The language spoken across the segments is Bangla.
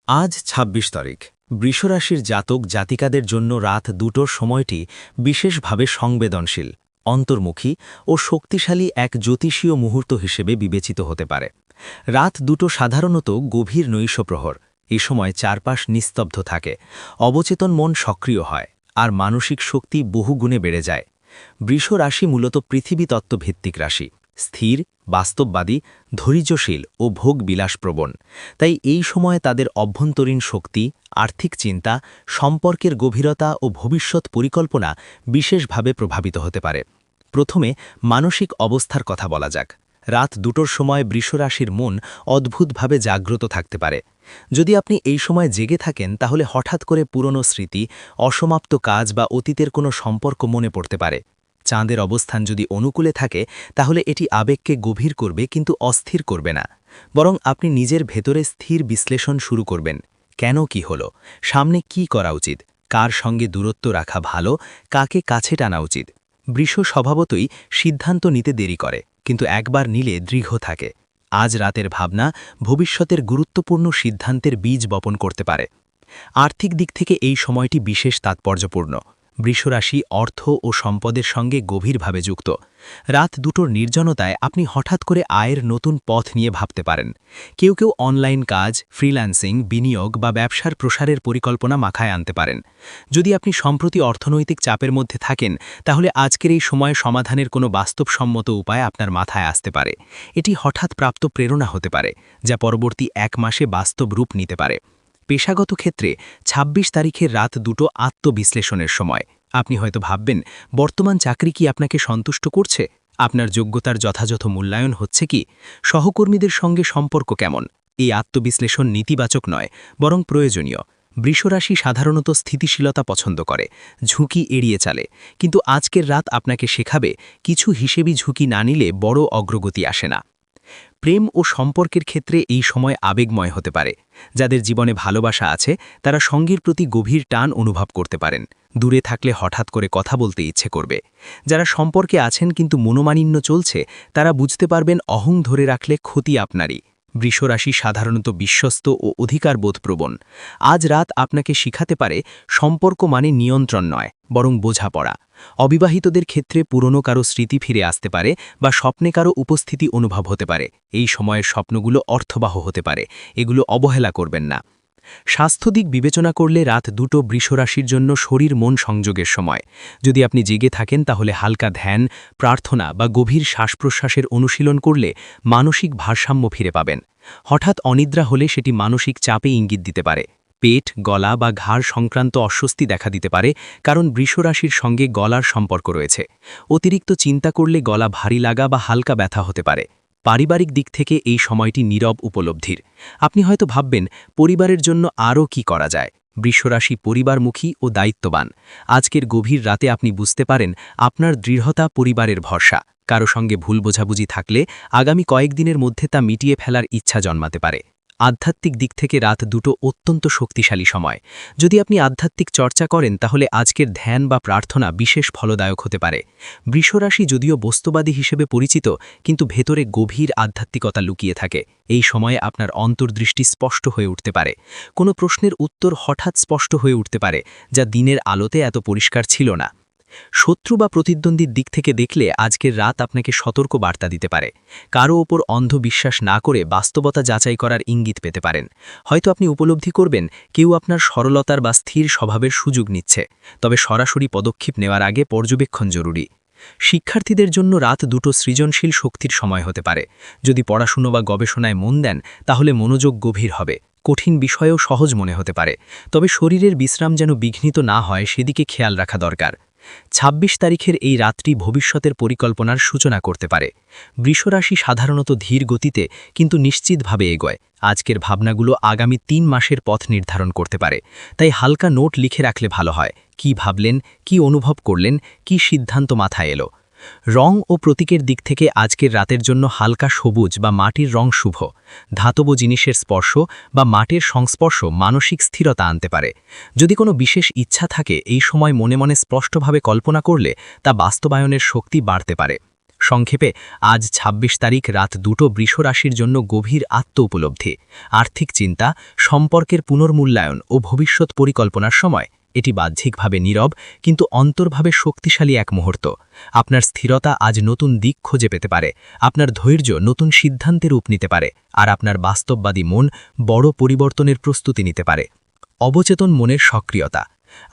আজ ২৬ তারিখ। বৃষরাশির জাতক জাতিকাদের জন্য রাত দুটোর সময়টি বিশেষভাবে সংবেদনশীল, অন্তর্মুখী ও শক্তিশালী এক জ্যোতিষীয় মুহূর্ত হিসেবে বিবেচিত হতে পারে। রাত দুটো সাধারণত গভীর নৈশপ্রহর। এ সময় চারপাশ নিস্তব্ধ থাকে, অবচেতন মন সক্রিয় হয়, আর মানসিক শক্তি বহুগুণে বেড়ে যায়। বৃষ রাশি মূলত পৃথিবীতত্ত্ব ভিত্তিক রাশি, স্থির, বাস্তববাদী, ধৈর্যশীল ও ভোগবিলাসপ্রবণ। তাই এই সময়ে তাদের অভ্যন্তরীণ শক্তি, আর্থিক চিন্তা, সম্পর্কের গভীরতা ও ভবিষ্যৎ পরিকল্পনা বিশেষভাবে প্রভাবিত হতে পারে। প্রথমে মানসিক অবস্থার কথা বলা যাক। রাত দুটোর সময় বৃষরাশির মন অদ্ভুতভাবে জাগ্রত থাকতে পারে। যদি আপনি এই সময় জেগে থাকেন তাহলে হঠাৎ করে পুরনো স্মৃতি, অসমাপ্ত কাজ বা অতীতের কোনো সম্পর্ক মনে পড়তে পারে। চাঁদের অবস্থান যদি অনুকূলে থাকে তাহলে এটি আবেগকে গভীর করবে, কিন্তু অস্থির করবে না। বরং আপনি নিজের ভেতরে স্থির বিশ্লেষণ শুরু করবেন। কেন কি হলো, সামনে কি করা উচিত, কার সঙ্গে দূরত্ব রাখা ভালো, কাকে কাছে টানা উচিত। বৃষ স্বভাবতই সিদ্ধান্ত নিতে দেরি করে, কিন্তু একবার নিলে দৃঢ় থাকে। আজ রাতের ভাবনা ভবিষ্যতের গুরুত্বপূর্ণ সিদ্ধান্তের বীজ বপন করতে পারে। আর্থিক দিক থেকে এই সময়টি বিশেষ তাৎপর্যপূর্ণ। বৃষরাশি অর্থ ও সম্পদের সঙ্গে গভীরভাবে যুক্ত। রাত দুটোর নির্জনতায় আপনি হঠাৎ করে আয়ের নতুন পথ নিয়ে ভাবতে পারেন। কেউ কেউ অনলাইন কাজ, ফ্রিল্যান্সিং, বিনিয়োগ বা ব্যবসার প্রসারের পরিকল্পনা মাথায় আনতে পারেন। যদি আপনি সম্প্রতি অর্থনৈতিক চাপের মধ্যে থাকেন তাহলে আজকের এই সময়ে সমাধানের কোনো বাস্তবসম্মত উপায় আপনার মাথায় আসতে পারে। এটি হঠাৎ প্রাপ্ত প্রেরণা হতে পারে, যা পরবর্তী এক মাসে বাস্তব রূপ নিতে পারে। পেশাগত ক্ষেত্রে ২৬ তারিখের রাত দুটো আত্মবিশ্লেষণের সময়। আপনি হয়তো ভাববেন, বর্তমান চাকরি কি আপনাকে সন্তুষ্ট করছে? আপনার যোগ্যতার যথাযথ মূল্যায়ন হচ্ছে কি? সহকর্মীদের সঙ্গে সম্পর্ক কেমন? এই আত্মবিশ্লেষণ নেতিবাচক নয়, বরং প্রয়োজনীয়। বৃষরাশি সাধারণত স্থিতিশীলতা পছন্দ করে, ঝুঁকি এড়িয়ে চলে। কিন্তু আজকের রাত আপনাকে শেখাবে, কিছু হিসেবি ঝুঁকি না নিলে বড় অগ্রগতি আসে না। প্রেম ও সম্পর্কের ক্ষেত্রে এই সময় আবেগময় হতে পারে। যাদের জীবনে ভালোবাসা আছে তারা সঙ্গীর প্রতি গভীর টান অনুভব করতে পারেন। দূরে থাকলে হঠাৎ করে কথা বলতে ইচ্ছে করবে। যারা সম্পর্কে আছেন কিন্তু মনোমালিন্য চলছে, তারা বুঝতে পারবেন অহং ধরে রাখলে ক্ষতি আপনারই। বৃষরাশি সাধারণত বিশ্বস্ত ও অধিকারবোধপ্রবণ। আজ রাত আপনাকে শিখাতে পারে, সম্পর্ক মানে নিয়ন্ত্রণ নয়, বরং বোঝাপড়া। অবিবাহিতদের ক্ষেত্রে পুরনো কারো স্মৃতি ফিরে আসতে পারে বা স্বপ্নে কারো উপস্থিতি অনুভব হতে পারে। এই সময়ের স্বপ্নগুলো অর্থবাহ হতে পারে, এগুলো অবহেলা করবেন না। স্বাস্থ্য দিক বিবেচনা করলে রাত দুটো বৃষরাশির জন্য শরীর মন সংযোগের সময়। যদি আপনি জেগে থাকেন তাহলে হালকা ধ্যান, প্রার্থনা বা গভীর শ্বাসপ্রশ্বাসের অনুশীলন করলে মানসিক ভারসাম্য ফিরে পাবেন। হঠাৎ অনিদ্রা হলে সেটি মানসিক চাপে ইঙ্গিত দিতে পারে। পেট, গলা বা ঘাড় সংক্রান্ত অস্বস্তি দেখা দিতে পারে, কারণ বৃষরাশির সঙ্গে গলার সম্পর্ক রয়েছে। অতিরিক্ত চিন্তা করলে গলা ভারী লাগা বা হালকা ব্যথা হতে পারে। পারিবারিক দিক থেকে এই সময়টি নীরব উপলব্ধির। আপনি হয়তো ভাববেন, পরিবারের জন্য আরও কি করা যায়। বৃষরাশি পরিবারমুখী ও দায়িত্ববান। আজকের গভীর রাতে আপনি বুঝতে পারেন, আপনার দৃঢ়তা পরিবারের ভরসা। কারো সঙ্গে ভুল বোঝাবুঝি থাকলে আগামী কয়েকদিনের মধ্যে তা মিটিয়ে ফেলার ইচ্ছা জন্মাতে পারে। আধ্যাত্মিক দিক থেকে রাত দুটো অত্যন্ত শক্তিশালী সময়। যদি আপনি আধ্যাত্মিক চর্চা করেন তাহলে আজকের ধ্যান বা প্রার্থনা বিশেষ ফলদায়ক হতে পারে। বৃষরাশি যদিও বস্তুবাদী হিসেবে পরিচিত, কিন্তু ভেতরে গভীর আধ্যাত্মিকতা লুকিয়ে থাকে। এই সময়ে আপনার অন্তর্দৃষ্টি স্পষ্ট হয়ে উঠতে পারে। কোনো প্রশ্নের উত্তর হঠাৎ স্পষ্ট হয়ে উঠতে পারে, যা দিনের আলোতে এত পরিষ্কার ছিল না। শত্রু বা প্রতিদ্বন্দ্বীর দিক থেকে দেখলে আজকের রাত আপনাকে সতর্ক বার্তা দিতে পারে। কারো ওপর অন্ধ বিশ্বাস না করে বাস্তবতা যাচাই করার ইঙ্গিত পেতে পারেন। হয়তো আপনি উপলব্ধি করবেন, কেউ আপনার সরলতার বা স্থির স্বভাবের সুযোগ নিচ্ছে। তবে সরাসরি পদক্ষেপ নেওয়ার আগে পর্যবেক্ষণ জরুরি। শিক্ষার্থীদের জন্য রাত দুটো সৃজনশীল শক্তির সময় হতে পারে। যদি পড়াশুনো বা গবেষণায় মন দেন তাহলে মনোযোগ গভীর হবে। কঠিন বিষয়েও সহজ মনে হতে পারে। তবে শরীরের বিশ্রাম যেন বিঘ্নিত না হয় সেদিকে খেয়াল রাখা দরকার। ২৬ তারিখের এই রাতটি ভবিষ্যতের পরিকল্পনার সূচনা করতে পারে। বৃষরাশি সাধারণত ধীর গতিতে কিন্তু নিশ্চিতভাবে এগোয়। আজকের ভাবনাগুলো আগামী ৩ মাসের পথ নির্ধারণ করতে পারে। তাই হালকা নোট লিখে রাখলে ভালো হয়। কি ভাবলেন, কি অনুভব করলেন, কি সিদ্ধান্ত মাথায় এলো। রং ও প্রতীকের দিক থেকে আজকের রাতের জন্য হালকা সবুজ বা মাটির রং শুভ। ধাতব জিনিসের স্পর্শ বা মাটির সংস্পর্শ মানসিক স্থিরতা আনতে পারে। যদি কোনো বিশেষ ইচ্ছা থাকে এই সময় মনে মনে স্পষ্টভাবে কল্পনা করলে তা বাস্তবায়নের শক্তি বাড়তে পারে। সংক্ষেপে আজ ২৬ তারিখ রাত ২টো বৃষ রাশির জন্য গভীর আত্ম উপলব্ধি, আর্থিক চিন্তা, সম্পর্কের পুনর্মূল্যায়ন ও ভবিষ্যৎ পরিকল্পনার সময়। এটি বাহ্যিকভাবে নীরব কিন্তু অন্তর্ভাবে শক্তিশালী এক মুহূর্ত। আপনার স্থিরতা আজ নতুন দিক খুঁজে পেতে পারে, আপনার ধৈর্য নতুন সিদ্ধান্তে রূপ নিতে পারে, আর আপনার বাস্তববাদী মন বড় পরিবর্তনের প্রস্তুতি নিতে পারে। অবচেতন মনের সক্রিয়তা।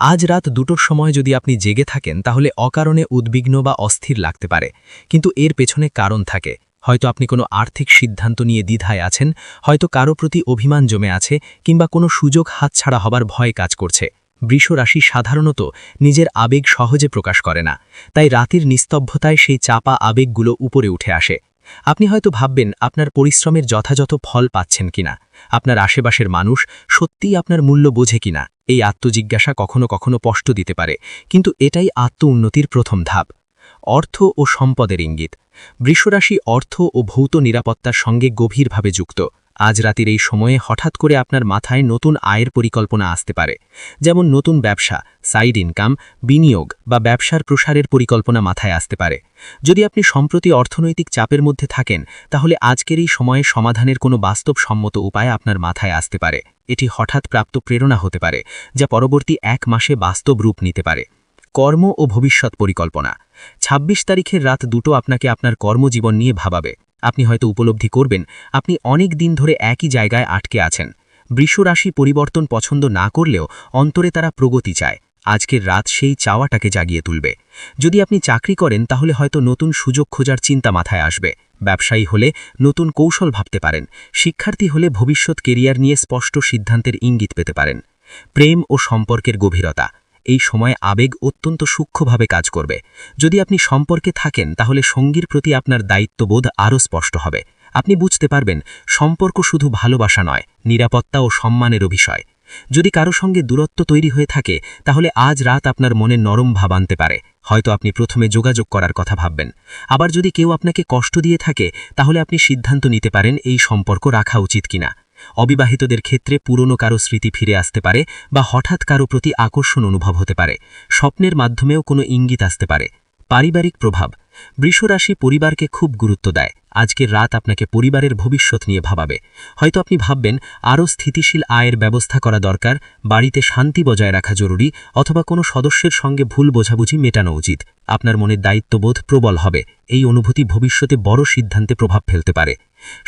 আজ রাত ২টোর সময় যদি আপনি জেগে থাকেন তাহলে অকারণে উদ্বিগ্ন বা অস্থির লাগতে পারে, কিন্তু এর পেছনে কারণ থাকে। হয়তো আপনি কোনো আর্থিক সিদ্ধান্ত নিয়ে দ্বিধায় আছেন, হয়তো কারো প্রতি অভিমান জমে আছে, কিংবা কোনো সুযোগ হাতছাড়া হবার ভয় কাজ করছে। বৃষ রাশি সাধারণত নিজের আবেগ সহজে প্রকাশ করে না, তাই রাতের নিস্তব্ধতায় সেই চাপা আবেগগুলো উপরে উঠে আসে। আপনি হয়তো ভাববেন আপনার পরিশ্রমের যথাযথ ফল পাচ্ছেন কিনা, আপনার আশেপাশের মানুষ সত্যিই আপনার মূল্য বোঝে কিনা। এই আত্মজিজ্ঞাসা কখনো কখনো কষ্ট দিতে পারে, কিন্তু এটাই আত্ম উন্নতির প্রথম ধাপ। অর্থ ও সম্পদের ইঙ্গিত। বৃষরাশি অর্থ ও ভৌত নিরাপত্তার সঙ্গে গভীরভাবে যুক্ত। আজ রাতের এই সময়ে হঠাৎ করে আপনার মাথায় নতুন আয়ের পরিকল্পনা আসতে পারে, যেমন নতুন ব্যবসা, সাইড ইনকাম, বিনিয়োগ বা ব্যবসার প্রসারের পরিকল্পনা মাথায় আসতে পারে। যদি আপনি সম্প্রতি অর্থনৈতিক চাপের মধ্যে থাকেন, তাহলে আজকের এই সময়ে সমাধানের কোনো বাস্তবসম্মত উপায় আপনার মাথায় আসতে পারে। এটি হঠাৎ প্রাপ্ত প্রেরণা হতে পারে, যা পরবর্তী ১ মাসে বাস্তব রূপ নিতে পারে। কর্ম ও ভবিষ্যৎ পরিকল্পনা। ২৬ তারিখের রাত ২টো আপনাকে আপনার কর্মজীবন নিয়ে ভাবাবে। আপনি হয়তো উপলব্ধি করবেন আপনি অনেক দিন ধরে একই জায়গায় আটকে আছেন। বৃষ রাশি পরিবর্তন পছন্দ না করলেও অন্তরে তারা প্রগতি চায়। আজকের রাত সেই চাওয়াটাকে জাগিয়ে তুলবে। যদি আপনি চাকরি করেন তাহলে হয়তো নতুন সুযোগ খোঁজার চিন্তা মাথায় আসবে। ব্যবসায়ী হলে নতুন কৌশল ভাবতে পারেন। শিক্ষার্থী হলে ভবিষ্যৎ কেরিয়ার নিয়ে স্পষ্ট সিদ্ধান্তের ইঙ্গিত পেতে পারেন। প্রেম ও সম্পর্কের গভীরতা। এই সময় আবেগ অত্যন্ত সূক্ষ্মভাবে কাজ করবে। যদি আপনি সম্পর্কে থাকেন তাহলে সঙ্গীর প্রতি আপনার দায়িত্ববোধ আরও স্পষ্ট হবে। আপনি বুঝতে পারবেন সম্পর্ক শুধু ভালোবাসা নয়, নিরাপত্তা ও সম্মানেরও বিষয়। যদি কারো সঙ্গে দূরত্ব তৈরি হয়ে থাকে তাহলে আজ রাত আপনার মনে নরম ভাব আনতে পারে। হয়তো আপনি প্রথমে যোগাযোগ করার কথা ভাববেন। আবার যদি কেউ আপনাকে কষ্ট দিয়ে থাকে তাহলে আপনি সিদ্ধান্ত নিতে পারেন এই সম্পর্ক রাখা উচিত কিনা। অবিবাহিতদের ক্ষেত্রে পুরনো কারো স্মৃতি ফিরে আসতে পারে বা হঠাৎ কারো প্রতি আকর্ষণ অনুভব হতে পারে। স্বপ্নের মাধ্যমেও কোনো ইঙ্গিত আসতে পারে। পারিবারিক প্রভাব। বৃষ রাশি পরিবারকে খুব গুরুত্ব দেয়। আজকের রাত আপনাকে পরিবারের ভবিষ্যৎ নিয়ে ভাবাবে। হয়তো আপনি ভাববেন আরও স্থিতিশীল আয়ের ব্যবস্থা করা দরকার, বাড়িতে শান্তি বজায় রাখা জরুরি, অথবা কোনো সদস্যের সঙ্গে ভুল বোঝাবুঝি মেটানো উচিত। আপনার মনের দায়িত্ববোধ প্রবল হবে। এই অনুভূতি ভবিষ্যতে বড় সিদ্ধান্তে প্রভাব ফেলতে পারে।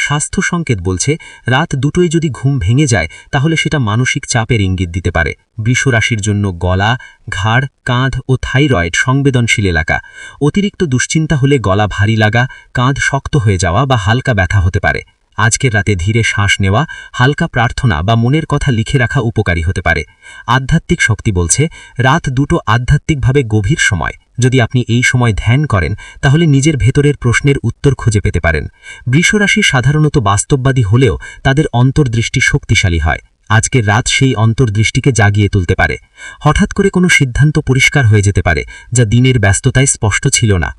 স্বাস্থ্য সংকেত বলছে রাত ২টোয় যদি ঘুম ভেঙে যায় তাহলে সেটা মানসিক চাপের ইঙ্গিত দিতে পারে। বৃষ রাশির জন্য গলা, ঘাড়, কাঁধ ও থাইরয়েড সংবেদনশীল এলাকা। অতিরিক্ত দুশ্চিন্তা হলে গলা ভারী লাগা, কাঁধ শক্ত হয়ে যাওয়া বা হালকা ব্যথা হতে পারে। আজকের রাতে ধীরে শ্বাস নেওয়া, হালকা প্রার্থনা বা মনের কথা লিখে রাখা উপকারী হতে পারে। আধ্যাত্মিক শক্তি বলছে রাত ২টো আধ্যাত্মিকভাবে গভীর সময়। যদি আপনি এই সময় ধ্যান করেন তাহলে নিজের ভেতরের প্রশ্নের উত্তর খুঁজে পেতে পারেন। বৃষ রাশি সাধারণত বাস্তববাদী হলেও তাদের অন্তর্দৃষ্টি শক্তিশালী হয়। আজকের রাত সেই অন্তর্দৃষ্টিকে জাগিয়ে তুলতে পারে। হঠাৎ করে কোনো সিদ্ধান্ত পরিষ্কার হয়ে যেতে পারে যা দিনের ব্যস্ততায় স্পষ্ট ছিল না।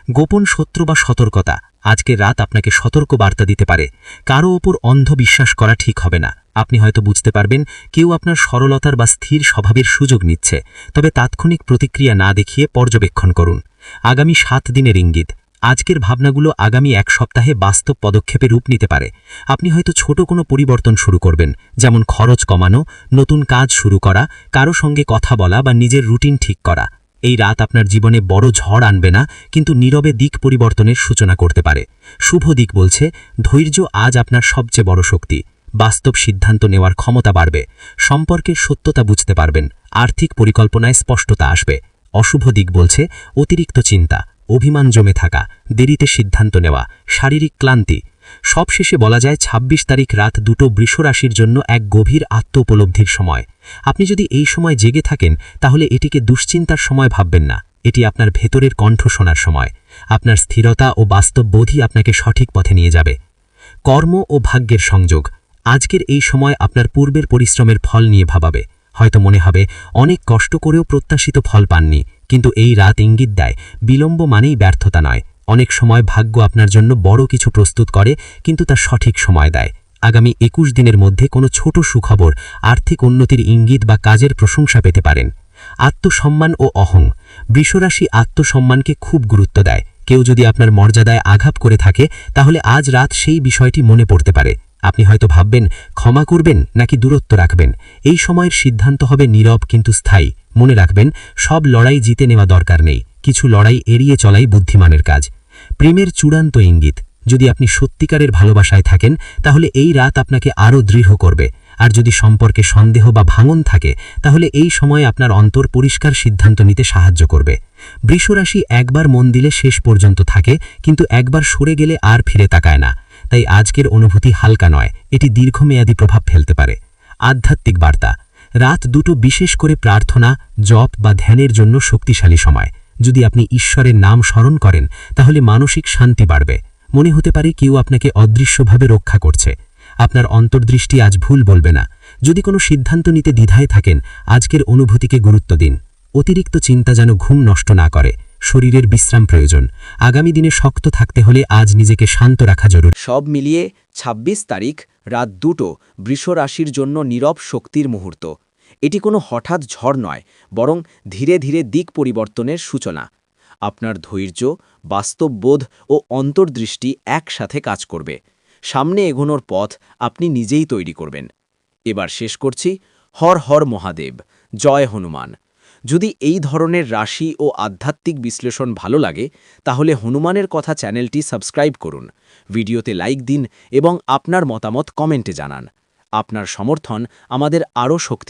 গোপন শত্রু বা সতর্কতা। আজকের রাত আপনাকে সতর্ক বার্তা দিতে পারে। কারো ওপর অন্ধ বিশ্বাস করা ঠিক হবে না। আপনি হয়তো বুঝতে পারবেন কেউ আপনার সরলতার বা স্থির স্বভাবের সুযোগ নিচ্ছে, তবে তাৎক্ষণিক প্রতিক্রিয়া না দেখিয়ে পর্যবেক্ষণ করুন। আগামী 7 দিনের ইঙ্গিত। আজকের ভাবনাগুলো আগামী 1 সপ্তাহে বাস্তব পদক্ষেপে রূপ নিতে পারে। আপনি হয়তো ছোট কোনো পরিবর্তন শুরু করবেন, যেমন খরচ কমানো, নতুন কাজ শুরু করা, কারো সঙ্গে কথা বলা বা নিজের রুটিন ঠিক করা। এই রাত আপনার জীবনে বড় ঝড় আনবে না, কিন্তু নীরবে দিক পরিবর্তনের সূচনা করতে পারে। শুভ দিক বলছে ধৈর্য আজ আপনার সবচেয়ে বড় শক্তি। বাস্তব সিদ্ধান্ত নেওয়ার ক্ষমতা বাড়বে। সম্পর্কের সত্যতা বুঝতে পারবেন। আর্থিক পরিকল্পনায় স্পষ্টতা আসবে। অশুভ দিক বলছে অতিরিক্ত চিন্তা, অভিমান জমে থাকা, দেরিতে সিদ্ধান্ত নেওয়া, শারীরিক ক্লান্তি। সবশেষে বলা যায় ২৬ তারিখ রাত ২টো বৃষ রাশির জন্য এক গভীর আত্ম উপলব্ধির সময়। আপনি যদি এই সময় জেগে থাকেন তাহলে এটিকে দুশ্চিন্তার সময় ভাববেন না। এটি আপনার ভেতরের কণ্ঠ শোনার সময়। আপনার স্থিরতা ও বাস্তববোধই আপনাকে সঠিক পথে নিয়ে যাবে। কর্ম ও ভাগ্যের সংযোগ। আজকের এই সময় আপনার পূর্বের পরিশ্রমের ফল নিয়ে ভাবাবে। হয়তো মনে হবে অনেক কষ্ট করেও প্রত্যাশিত ফল পাননি, কিন্তু এই রাত ইঙ্গিত দেয় বিলম্ব মানেই ব্যর্থতা নয়। অনেক সময় ভাগ্য আপনার জন্য বড় কিছু প্রস্তুত করে, কিন্তু তা সঠিক সময় দেয়। আগামী ২১ দিনের মধ্যে কোনো ছোট সুখবর, আর্থিক উন্নতির ইঙ্গিত বা কাজের প্রশংসা পেতে পারেন। আত্মসম্মান ও অহং। বৃষরাশি আত্মসম্মানকে খুব গুরুত্ব দেয়। কেউ যদি আপনার মর্যাদায় আঘাত করে থাকে তাহলে আজ রাত সেই বিষয়টি মনে পড়তে পারে। আপনি হয়তো ভাববেন ক্ষমা করবেন নাকি দূরত্ব রাখবেন। এই সময়ের সিদ্ধান্ত হবে নীরব কিন্তু স্থায়ী। মনে রাখবেন, সব লড়াই জিতে নেওয়া দরকার নেই, কিছু লড়াই এড়িয়ে চলাই বুদ্ধিমানের কাজ। প্রেমের চূড়ান্ত ইঙ্গিত। যদি আপনি সত্যিকারের ভালোবাসায় থাকেন তাহলে এই রাত আপনাকে আরও দৃঢ় করবে। আর যদি সম্পর্কে সন্দেহ বা ভাঙন থাকে তাহলে এই সময় আপনার অন্তর পরিষ্কার সিদ্ধান্ত নিতে সাহায্য করবে। বৃষরাশি একবার মন দিলে শেষ পর্যন্ত থাকে, কিন্তু একবার সরে গেলে আর ফিরে তাকায় না। তাই আজকের অনুভূতি হালকা নয়, এটি দীর্ঘমেয়াদী প্রভাব ফেলতে পারে। আধ্যাত্মিক বার্তা। রাত দুটো বিশেষ করে প্রার্থনা, জপ বা ধ্যানের জন্য শক্তিশালী সময়। যদি আপনি ঈশ্বরের নাম স্মরণ করেন তাহলে মানসিক শান্তি বাড়বে। মনে হতে পারে কেউ আপনাকে অদৃশ্যভাবে রক্ষা করছে। আপনার অন্তর্দৃষ্টি আজ ভুল বলবে না। যদি কোনো সিদ্ধান্ত নিতে দ্বিধায় থাকেন, আজকের অনুভূতিকে গুরুত্ব দিন। অতিরিক্ত চিন্তা যেন ঘুম নষ্ট না করে। শরীরের বিশ্রাম প্রয়োজন। আগামী দিনে শক্ত থাকতে হলে আজ নিজেকে শান্ত রাখা জরুরি। সব মিলিয়ে ২৬ তারিখ রাত ২টো বৃষ রাশির জন্য নীরব শক্তির মুহূর্ত। এটি কোনো হঠাৎ ঝড় নয়, বরং ধীরে ধীরে দিক পরিবর্তনের সূচনা। আপনার ধৈর্য, বাস্তববোধ ও অন্তর্দৃষ্টি একসাথে কাজ করবে। সামনে এগোনোর পথ আপনি নিজেই তৈরি করবেন। এবার শেষ করছি। হর হর মহাদেব, জয় হনুমান। যদি এই ধরনের রাশি ও আধ্যাত্মিক বিশ্লেষণ ভালো লাগে তাহলে হনুমানের কথা চ্যানেলটি সাবস্ক্রাইব করুন, ভিডিওতে লাইক দিন এবং আপনার মতামত কমেন্টে জানান। আপনার সমর্থন আমাদের আরও শক্তি দেবে।